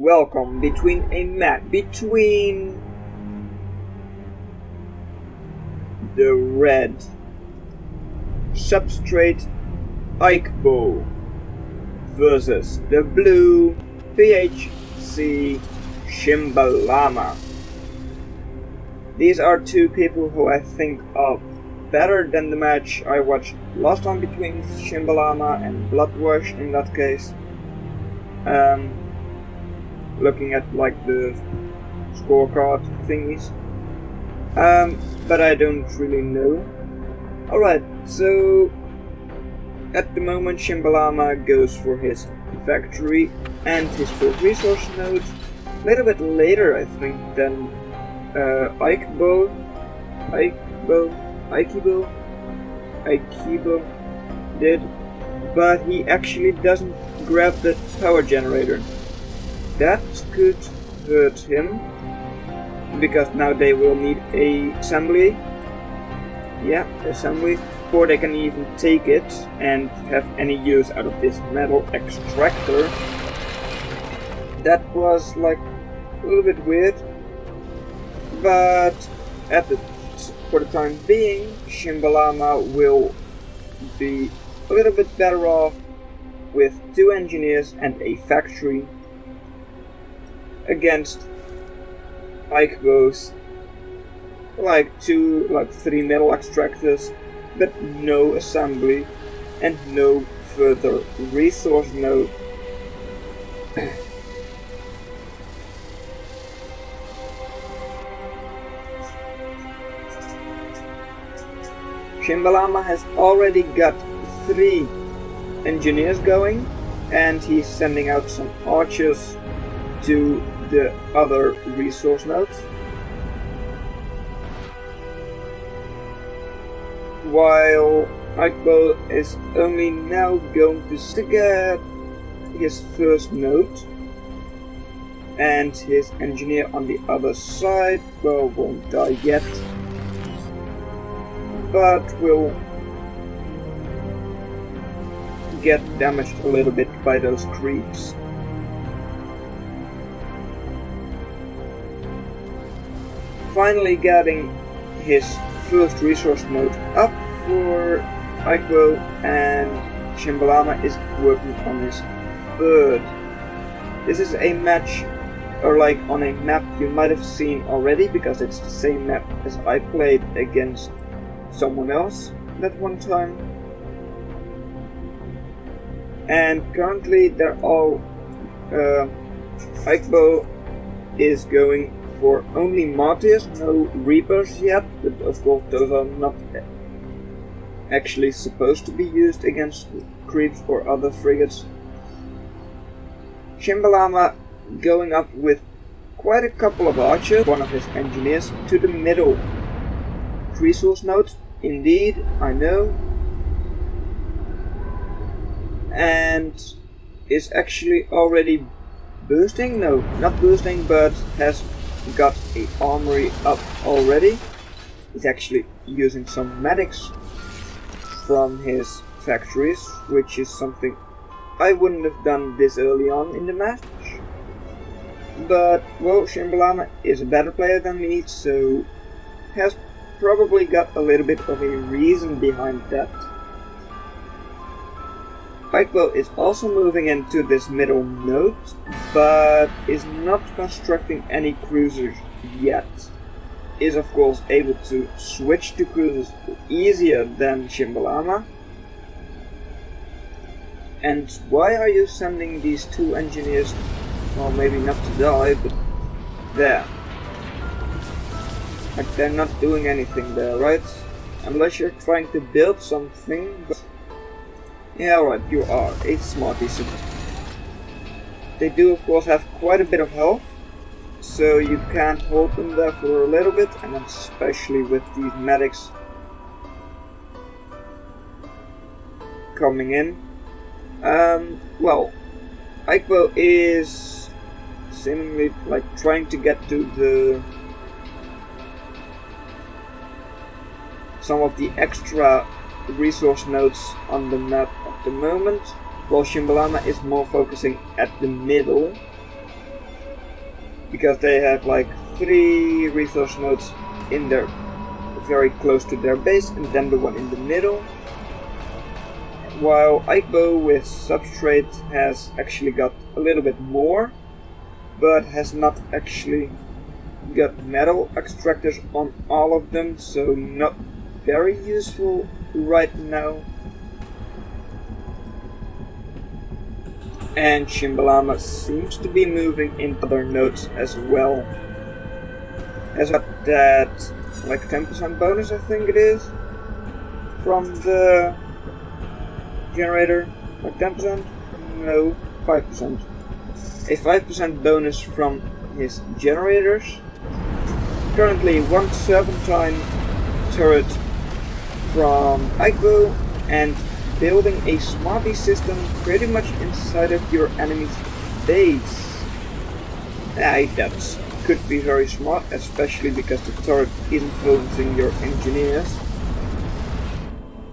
welcome between a map between the red substrate Ajikbo versus the blue PHC Shimbalama. These are two people who I think are better than the match I watched last time between Shimbalama and Bloodwash in that case. Looking at like the scorecard thingies. But I don't really know. Alright, so at the moment Shimbalama goes for his factory and his first resource node a little bit later, I think, than Ajikbo did, but he actually doesn't grab the power generator. That could hurt him, because now they will need a assembly. Yeah, assembly, before they can even take it and have any use out of this metal extractor. That was like a little bit weird, but for the time being, Shimbalama will be a little bit better off with 2 engineers and a factory against Ajikbo's like 3 metal extractors, but no assembly and no further resource node. Shimbalama has already got 3 engineers going, and he's sending out some archers to the other resource nodes, while Ajikbo is only now going to get his first node, and his engineer on the other side, well, won't die yet, but will get damaged a little bit by those creeps. Finally getting his first resource node up for Ajikbo, and Shimbalama is working on his third. This is a match, or like on a map you might have seen already, because it's the same map as I played against someone else that one time. And currently they're all Ajikbo is going for only martyrs, no reapers yet, but of course those are not actually supposed to be used against creeps or other frigates. Shimbalama going up with quite a couple of archers, one of his engineers, to the middle resource node. Indeed, I know. And is actually already boosting? No, not boosting, but has got a armory up already. He's actually using some medics from his factories, which is something I wouldn't have done this early on in the match. But, well, Shimbalama is a better player than me, so has probably got a little bit of a reason behind that. Ajikbo is also moving into this middle node, but is not constructing any cruisers yet. Is of course able to switch to cruisers easier than Shimbalama. And why are you sending these 2 engineers, well, maybe not to die, but there? Like, they're not doing anything there, right? Unless you're trying to build something, but yeah, right, you are a smarty. They do of course have quite a bit of health, so you can't hold them there for a little bit, and especially with these medics coming in. Well, Ajikbo is seemingly like trying to get to some of the extra resource nodes on the map at the moment, while Shimbalama is more focusing at the middle. because they have like 3 resource nodes in their very close to their base, and then the one in the middle. While Ajikbo with substrate has actually got a little bit more, but has not actually got metal extractors on all of them, so not very useful right now. And Shimbalama seems to be moving in other nodes as well. Has got that like 10% bonus, I think it is, from the generator. Like 10%? No, 5%. A 5% bonus from his generators. Currently 1 serpentine turret from Ajikbo, and building a smarty system pretty much inside of your enemy's base. That could be very smart, especially because the turret is influencing your engineers.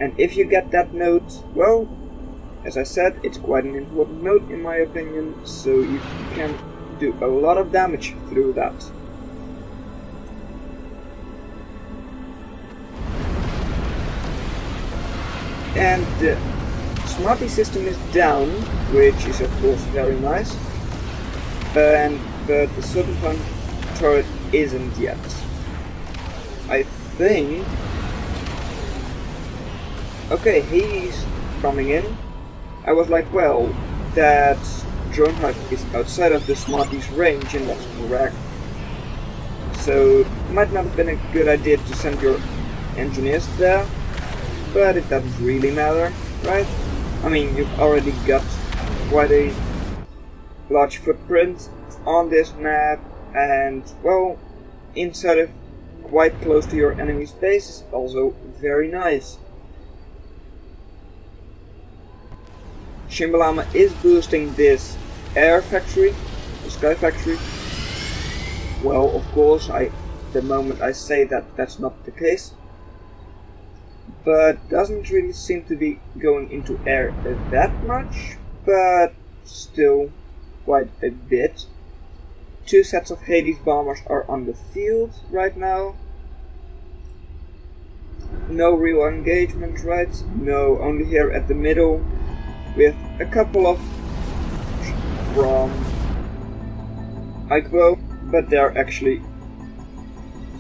And if you get that node, well, as I said, it's quite an important node in my opinion, so you can do a lot of damage through that. And the Smarty system is down, which is of course very nice, but the Serpentine turret isn't yet. I think... Okay, he's coming in. I was like, well, that drone hut is outside of the Smarty's range, and that's correct. So it might not have been a good idea to send your engineers there, but it doesn't really matter, right? I mean, you've already got quite a large footprint on this map, and, well, inside of quite close to your enemy's base is also very nice. Shimbalama is boosting this air factory, the sky factory. Well, of course, the moment I say that, that's not the case. But doesn't really seem to be going into air that much, but still quite a bit. 2 sets of Hades bombers are on the field right now. No real engagement, right? No, only here at the middle, with a couple of from Ajikbo, but they're actually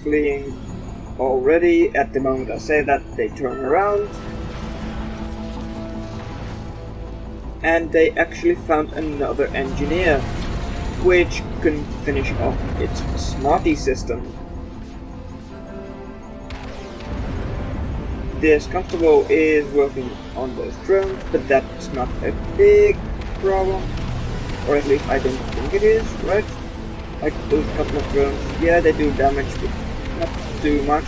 fleeing already. At the moment I say that, they turn around. And they actually found another engineer, which couldn't finish off its Smarty system. This constable is working on those drones, but that's not a big problem. Or at least I don't think it is, right? Like those couple of drones, yeah, they do damage, but not too much.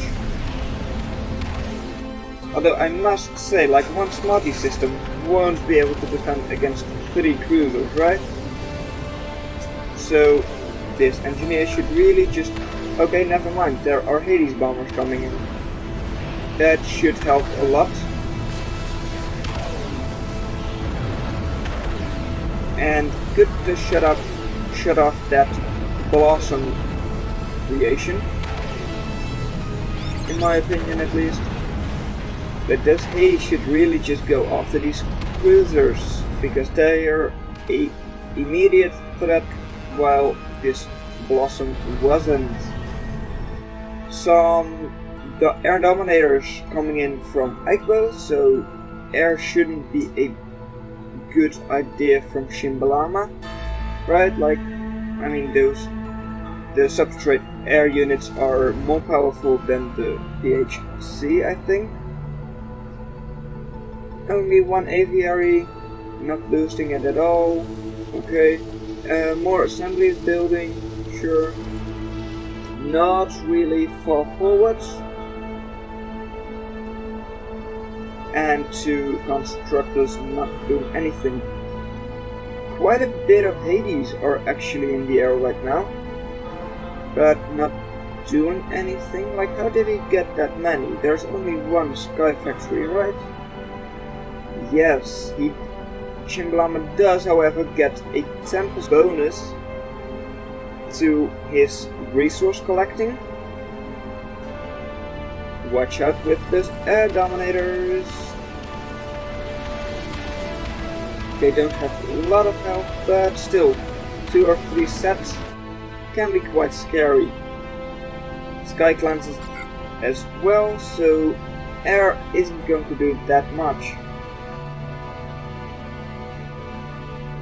Although I must say, like, one Smarty system won't be able to defend against 3 cruisers, right? So this engineer should really just... Okay, never mind, there are Hades bombers coming in. That should help a lot. And good to shut off that Blossom creation, in my opinion at least. But this Hades should really just go after these cruisers, because they are a immediate threat, while this Blossom wasn't. Some air dominators coming in from Ajikbo, so air shouldn't be a good idea from Shimbalama, right? Like, I mean, the substrate air units are more powerful than the PHC, I think. Only 1 aviary, not boosting it at all. Okay, more assembly is building, sure. Not really far forwards. And 2 constructors not doing anything. Quite a bit of Hades are actually in the air right now, but not doing anything. Like, how did he get that many? There's only 1 sky factory, right? Yes, Shimbalama does, however, get a 10% bonus to his resource collecting. Watch out with those air dominators. They don't have a lot of health, but still, 2 or 3 sets can be quite scary. Sky cleanses as well, so air isn't going to do that much.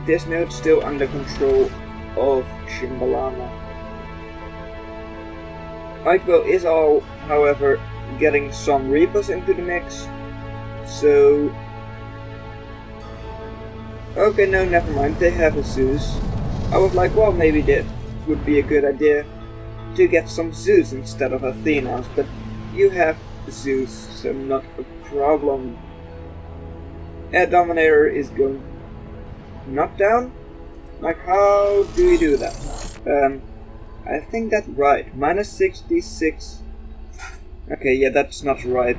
This node's still under control of Shimbalama. Ajikbo is however, getting some Reapers into the mix, so... Okay, no, never mind, they have a Zeus. I was like, well, maybe that would be a good idea to get some Zeus instead of Athenas, but you have Zeus, so not a problem. Air Dominator is going knocked down? Like, how do we do that? I think that's right. Minus 66. Okay, yeah, that's not right.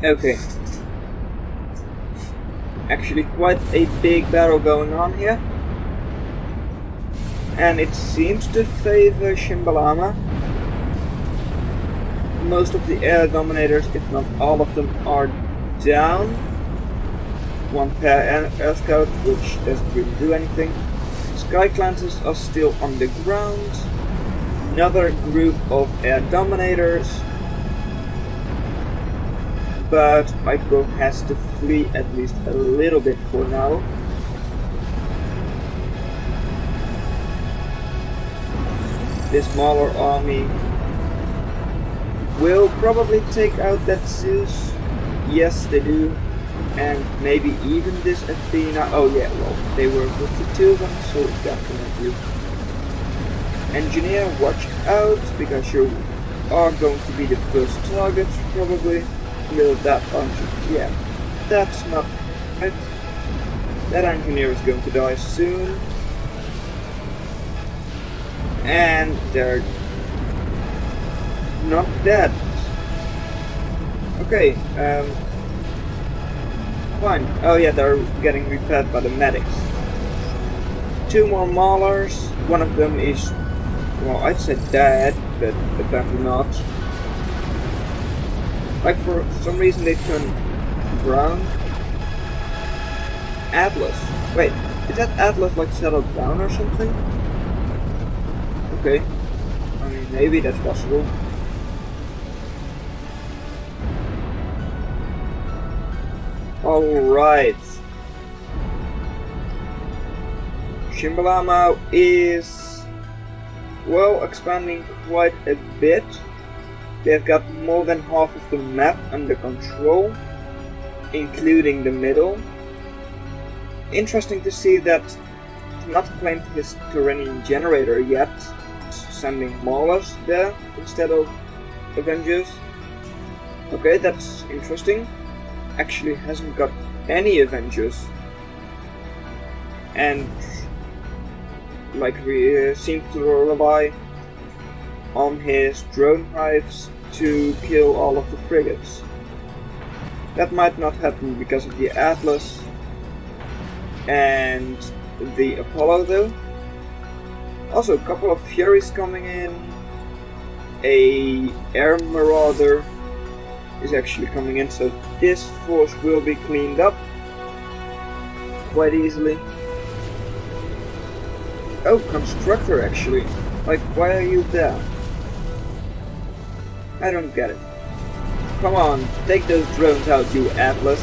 Okay. Actually, quite a big battle going on here. And it seems to favor Shimbalama. Most of the air dominators, if not all of them, are down. One pair air scout, which doesn't really do anything. Sky cleansers are still on the ground. Another group of air dominators. But Ajikbo has to flee at least a little bit for now. This smaller army will probably take out that Zeus. Yes, they do. And maybe even this Athena. Oh yeah, well, they were with the 2 of them, so definitely. Engineer, watch out, because you are going to be the first target, probably. With that bunch. Yeah, that's not right. That engineer is going to die soon. And they're not dead. Okay, fine. Oh yeah, they're getting repaired by the medics. 2 more Maulers. One of them is, well, I'd say dead, but apparently not. Like, for some reason they turn brown. Atlas. Wait, is that Atlas like settled down or something? Okay. I mean, maybe that's possible. Alright. Shimbalama is, well, expanding quite a bit. They've got more than half of the map under control, including the middle. Interesting to see that not claimed his Turanian generator yet, sending Maulers there instead of Avengers. Okay, that's interesting. Actually hasn't got any Avengers. And like we seem to rely on his drone hives to kill all of the frigates. That might not happen because of the Atlas and the Apollo though. Also a couple of Furies coming in. A Air Marauder is actually coming in, so this force will be cleaned up quite easily. Oh, Constructor actually. Like, why are you there? I don't get it. Come on, take those drones out, you Atlas.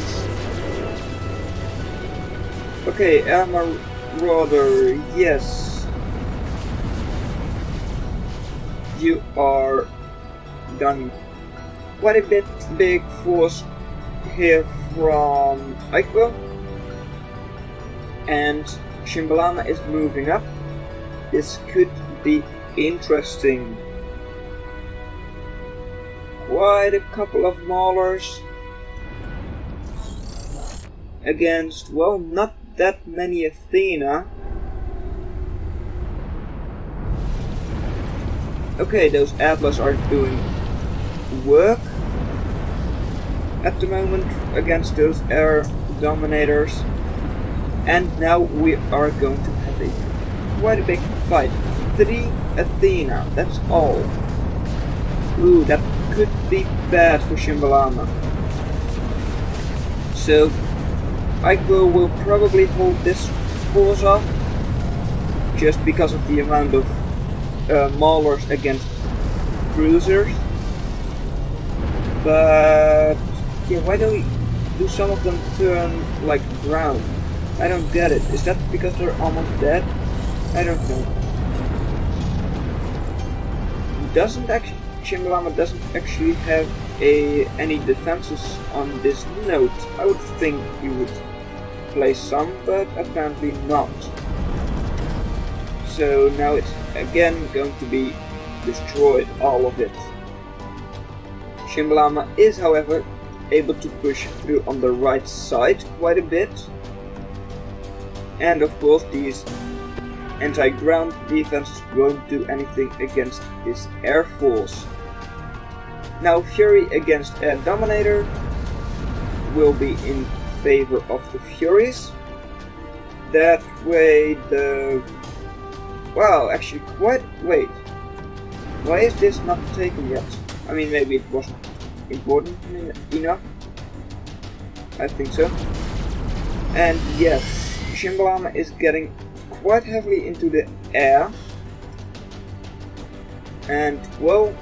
Okay, Air Marauder, yes. You are done. Quite a bit big force here from Ajikbo. And Shimbalama is moving up. This could be interesting. Quite a couple of Maulers against, well, not that many Athena. Okay, those Atlas are doing work at the moment against those Air Dominators. And now we are going to have a quite a big fight. 3 Athena, that's all. Ooh, that could be bad for Shimbalama. So, Ajikbo will probably hold this force off, just because of the amount of maulers against cruisers. But yeah, why do some of them turn like brown? I don't get it. Is that because they're almost dead? I don't know. Shimbalama doesn't actually have any defenses on this node. I would think he would place some, but apparently not. So now it's again going to be destroyed, all of it. Shimbalama is, however, able to push through on the right side quite a bit. And of course these anti-ground defenses won't do anything against his air force. Now Fury against Air Dominator will be in favor of the Furies. That way the... Well, actually wait. Why is this not taken yet? I mean, maybe it wasn't important enough. I think so. And yes, Shimbalama is getting quite heavily into the air. And, well,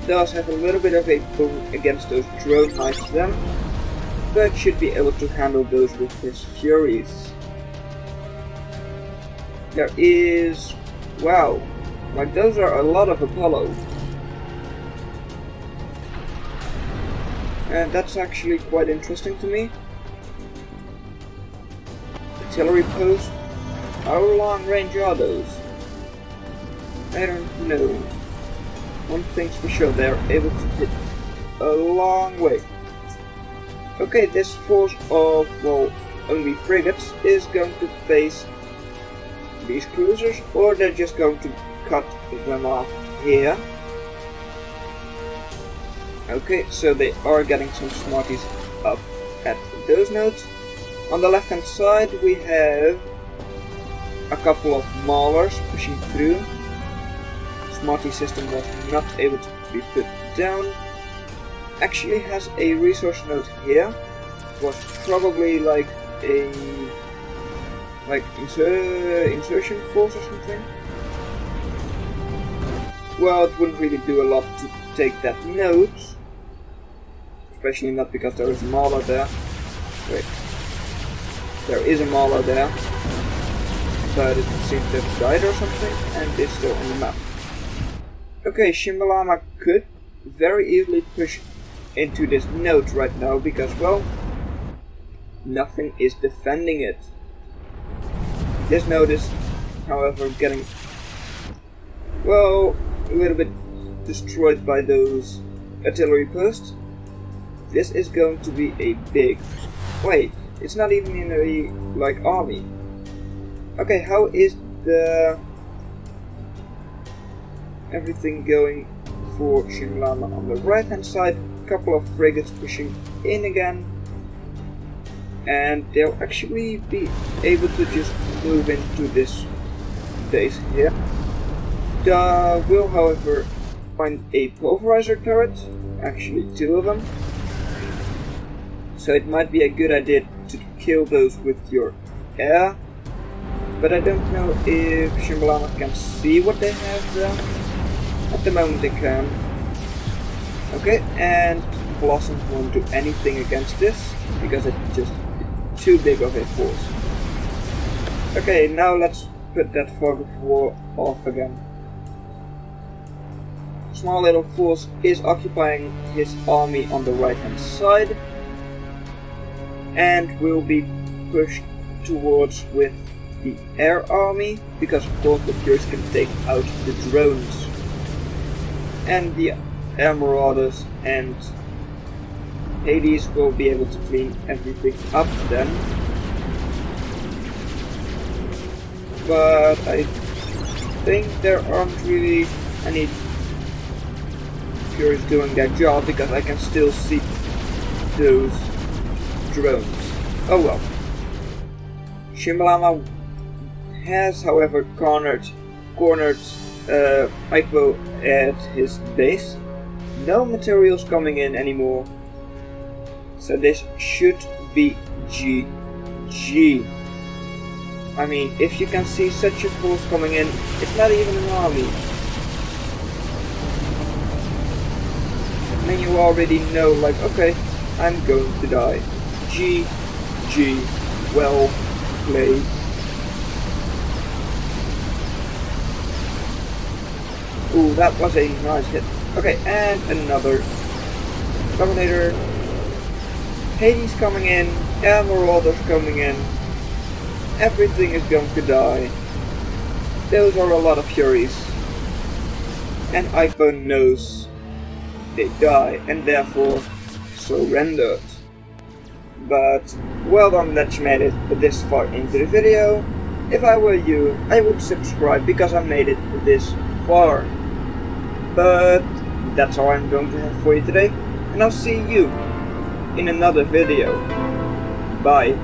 does have a little bit of a pull against those drone hives then, but should be able to handle those with his Furies. There is... wow, like those are a lot of Apollo. And that's actually quite interesting to me. Artillery post. How long range are those? I don't know. One thing's for sure, they're able to hit a long way. Okay, this force of, well, only frigates is going to face these cruisers, or they're just going to cut them off here. Okay, so they are getting some smarties up at those nodes. On the left hand side we have a couple of maulers pushing through. Smarty system was not able to be put down. Actually has a resource node here. Was probably like a insertion force or something. Well, it wouldn't really do a lot to take that node, especially not because there is a mauler there. Wait, there is a mauler there, but it seems to have died or something, and is still on the map. Okay, Shimbalama could very easily push into this node right now because, well, nothing is defending it. This node is, however, getting, well, a little bit destroyed by those artillery posts. This is going to be a big... wait, it's not even in a, like, army. Okay, how is the... everything going for Shimbalama on the right hand side? Couple of frigates pushing in again. And they'll actually be able to just move into this base here. They will, however, find a pulverizer turret, actually 2 of them. So it might be a good idea to kill those with your air. But I don't know if Shimbalama can see what they have there. At the moment they can. Okay, and Blossom won't do anything against this, because it's just too big of a force. Okay, now let's put that fog of war off again. Small little force is occupying his army on the right hand side, and will be pushed towards with the air army, because of course the Furies can take out the drones. And the air marauders and Hades will be able to clean everything up then. But I think there aren't really any Furies doing their job, because I can still see those drones. Oh well. Shimbalama has, however, cornered Ajikbo at his base. No materials coming in anymore. So this should be GG. I mean, if you can see such a force coming in, it's not even an army. I mean, you already know, like, okay, I'm going to die. GG. Well played. Ooh, that was a nice hit. Okay, and another Dominator. Hades coming in, and Marauders coming in. Everything is going to die. Those are a lot of Furies. And Ajikbo knows they die, and therefore surrendered. But well done that you made it this far into the video. If I were you, I would subscribe because I made it this far. But that's all I'm going to have for you today, and I'll see you in another video. Bye.